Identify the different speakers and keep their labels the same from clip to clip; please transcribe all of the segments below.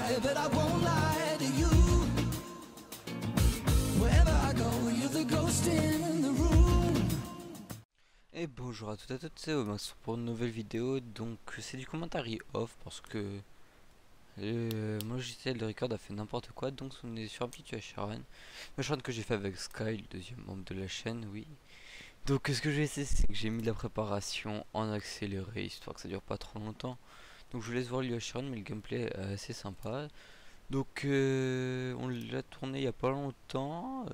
Speaker 1: try, but I won't lie to you. Wherever I go, you're the ghost in the room.
Speaker 2: Et bonjour à toutes et à toutes, c'est Omax pour une nouvelle vidéo. Donc c'est du commentaire off parce que mon logiciel de record a fait n'importe quoi. Donc on est sur un petit Sharon, le Sharon que j'ai fait avec Sky, le deuxième membre de la chaîne, oui. Donc ce que j'ai essayé, c'est que j'ai mis de la préparation en accéléré, histoire que ça dure pas trop longtemps. Donc je vous laisse voir le Sharon, mais le gameplay est assez sympa. Donc on l'a tourné il y a pas longtemps,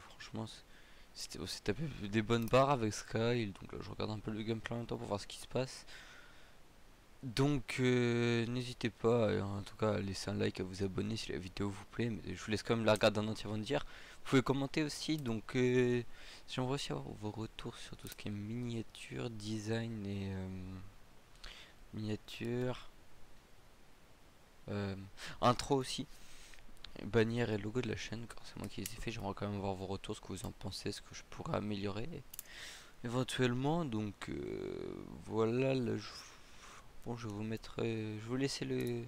Speaker 2: franchement c'était des bonnes barres avec Sky. Donc là je regarde un peu le gameplay en même temps pour voir ce qui se passe. Donc n'hésitez pas en tout cas à laisser un like, à vous abonner si la vidéo vous plaît, mais je vous laisse quand même la regarder en entier avant de dire. Vous pouvez commenter aussi, donc j'aimerais aussi avoir vos retours sur tout ce qui est miniature, design et miniature, intro aussi, bannière et logo de la chaîne, car c'est moi qui les ai fait. J'aimerais quand même avoir vos retours, ce que vous en pensez, ce que je pourrais améliorer éventuellement. Donc voilà, là, bon, je vais vous mettre, je vais vous laisser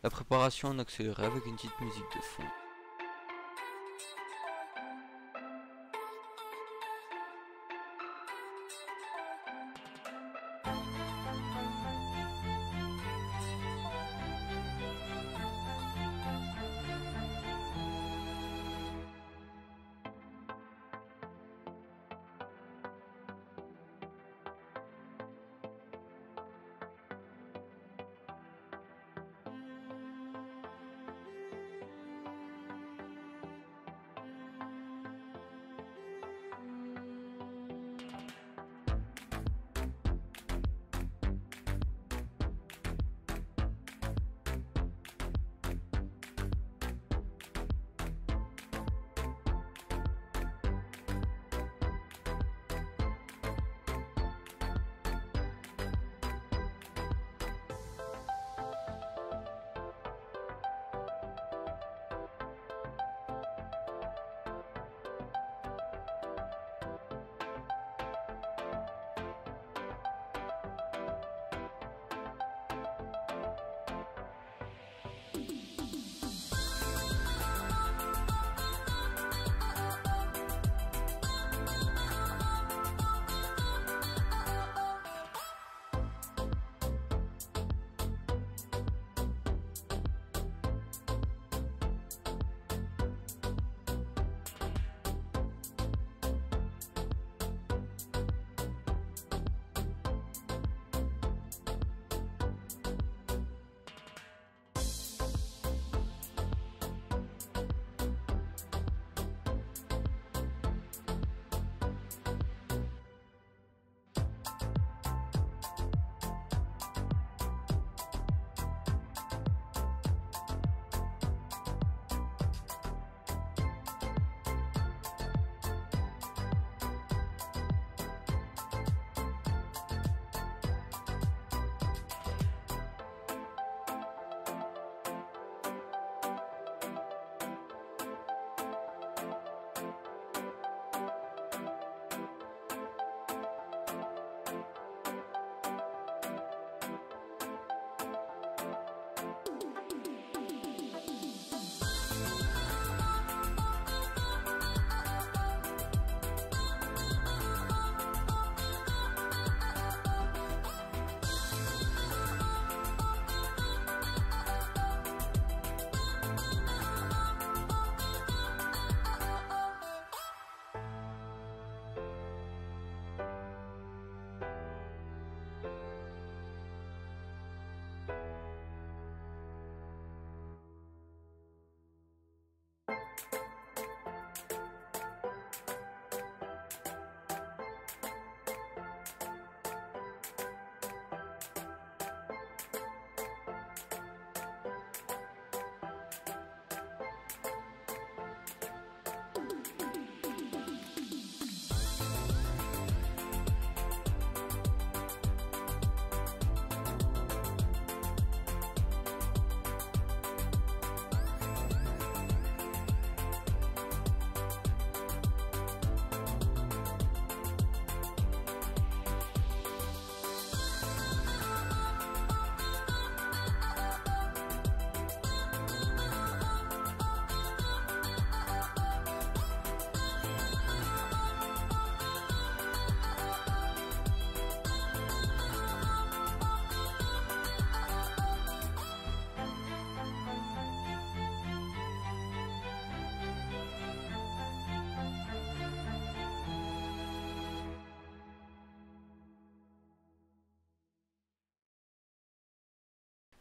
Speaker 2: la préparation en accéléré avec une petite musique de fond.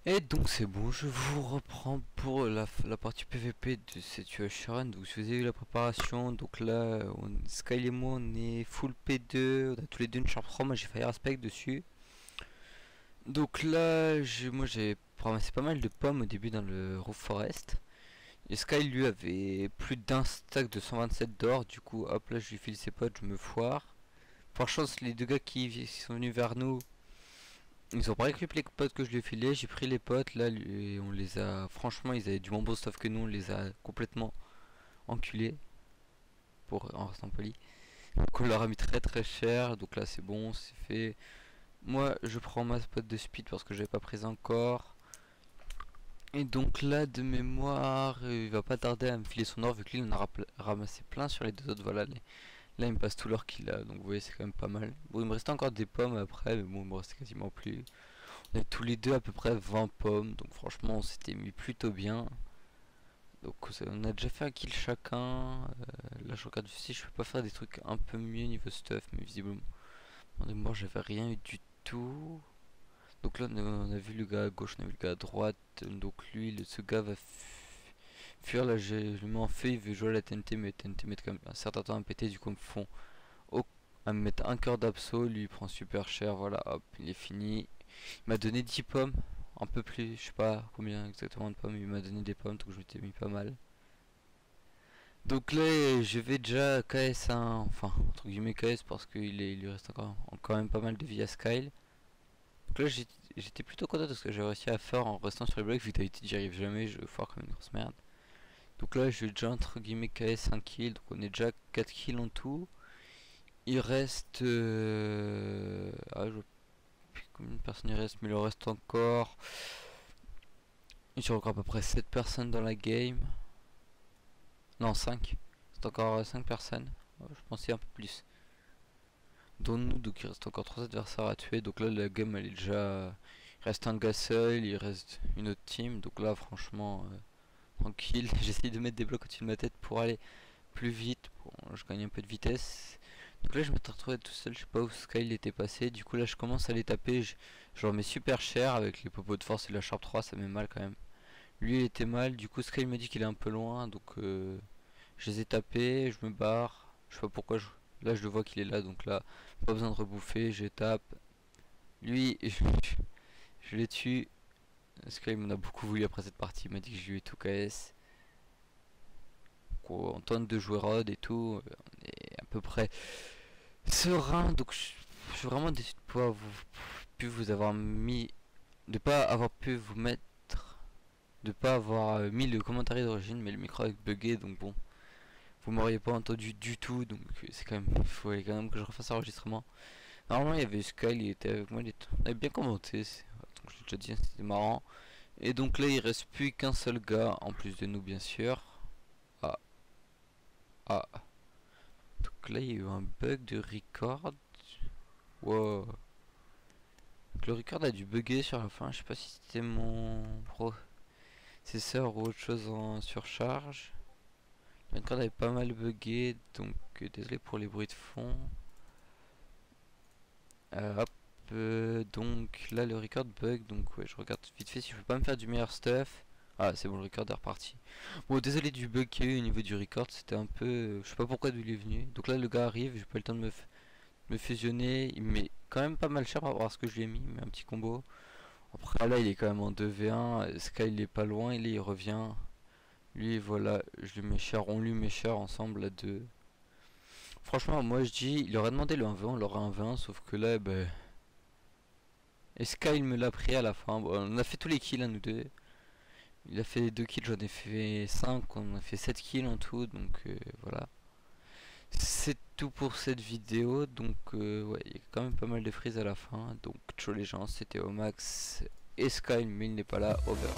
Speaker 2: Et donc c'est bon, je vous reprends pour la partie PVP de cette Run. Donc si vous avez eu la préparation, donc là Sky et moi on est full P2, on a tous les deux une Sharp 3, moi j'ai Fire Aspect dessus. Donc là moi j'ai ramassé pas mal de pommes au début dans le Roof Forest. Et Sky lui avait plus d'un stack de 127 d'or, du coup hop là je lui file ses potes, je me foire. Par chance les deux gars qui sont venus vers nous, ils ont pas récupéré les potes que je lui ai filé, j'ai pris les potes là, et on les a, franchement ils avaient du moins beau stuff que nous, on les a complètement enculés, pour en restant poli. Donc on leur a mis très cher, donc là c'est bon, c'est fait. Moi je prends ma spot de speed parce que j'avais pas pris encore. Et donc là de mémoire, il va pas tarder à me filer son or vu que lui il en a ramassé plein sur les deux autres, voilà. Là il me passe tout l'or qu'il a, donc vous voyez c'est quand même pas mal. Bon il me restait encore des pommes après, mais bon il me restait quasiment plus. On a tous les deux à peu près 20 pommes, donc franchement on s'était mis plutôt bien. Donc on a déjà fait un kill chacun. Là je regarde si je peux pas faire des trucs un peu mieux niveau stuff, mais visiblement moi j'avais rien eu du tout. Donc là on a vu le gars à gauche, on a vu le gars à droite, donc lui ce gars va fuir. Là je le mets en feu, il veut jouer à la TNT, mais TNT met quand même un certain temps à me péter, du coup me font à me mettre un cœur d'abso, lui il prend super cher, voilà hop il est fini. Il m'a donné 10 pommes, un peu plus, je sais pas combien exactement de pommes, mais il m'a donné des pommes, donc je m'étais mis pas mal. Donc là je vais déjà KS1, enfin entre guillemets KS parce qu'il lui reste encore quand même pas mal de vie à Skyle. Donc là j'étais plutôt content de ce que j'ai réussi à faire en restant sur les blocs, vu que d'habitude j'y arrive jamais, je foire comme une grosse merde. Donc là je vais déjà entre guillemets KS 1 kill, donc on est déjà 4 kills en tout. Il reste... Ah, je vois plus combien de personnes il reste, mais il en reste encore... Il y a encore à peu près 7 personnes dans la game. Non, 5. C'est encore 5 personnes. Je pensais un peu plus. Dont nous, donc il reste encore 3 adversaires à tuer. Donc là, la game elle est déjà... Il reste un gars seul, il reste une autre team. Donc là, franchement, tranquille. J'essaye de mettre des blocs au-dessus de ma tête pour aller plus vite. Bon, je gagne un peu de vitesse. Donc là je m'étais retrouvé tout seul, je sais pas où Skyle était passé. Du coup là je commence à les taper, je leur mets super cher avec les popos de force et la Sharp 3, ça met mal quand même. Lui il était mal, du coup Skyle me dit qu'il est un peu loin, donc je les ai tapés, je me barre. Je sais pas pourquoi, là je le vois qu'il est là, donc là pas besoin de rebouffer, je tape. Lui je l'ai tué. Skyle m'en a beaucoup voulu après cette partie, il m'a dit que je lui ai tout KS. On tente de jouer Rod et tout, on est à peu près serein, donc je suis vraiment déçu de pas pu vous avoir mis, de pas avoir pu vous mettre, de pas avoir mis le commentaire d'origine, mais le micro avec bugué, donc bon, vous m'auriez pas entendu du tout, donc c'est quand même, il faut quand même que je refasse l'enregistrement. Normalement il y avait Sky, il était avec moi, il avait bien commenté, donc je l'ai déjà dit, c'était marrant. Et donc là il reste plus qu'un seul gars, en plus de nous bien sûr. Ah, ah. Donc là il y a eu un bug de record. Wow. Donc le record a dû bugger sur la fin, je sais pas si c'était mon processeur ou autre chose en surcharge. Le record avait pas mal bugué, donc désolé pour les bruits de fond. Hop, donc là le record bug, donc ouais je regarde vite fait si je peux pas me faire du meilleur stuff. Ah c'est bon, le record est reparti. Bon désolé du bug qu'il y a eu au niveau du record, c'était un peu... je sais pas pourquoi d'où il est venu. Donc là le gars arrive, j'ai pas eu le temps de me fusionner, il met quand même pas mal cher par rapport à ce que je lui ai mis, mais un petit combo. Après là il est quand même en 2v1, Sky il est pas loin, il revient. Lui voilà, je lui mets cher, on lui met cher ensemble à deux. Franchement moi je dis, il aurait demandé le 1v1, on l'aurait 1v1, sauf que là ben... Et Sky il me l'a pris à la fin, bon, on a fait tous les kills à nous deux. Il a fait 2 kills, j'en ai fait 5, on a fait 7 kills en tout, donc voilà. C'est tout pour cette vidéo, donc ouais, il y a quand même pas mal de frises à la fin. Donc ciao les gens, c'était Omax et Sky, mais il n'est pas là, over.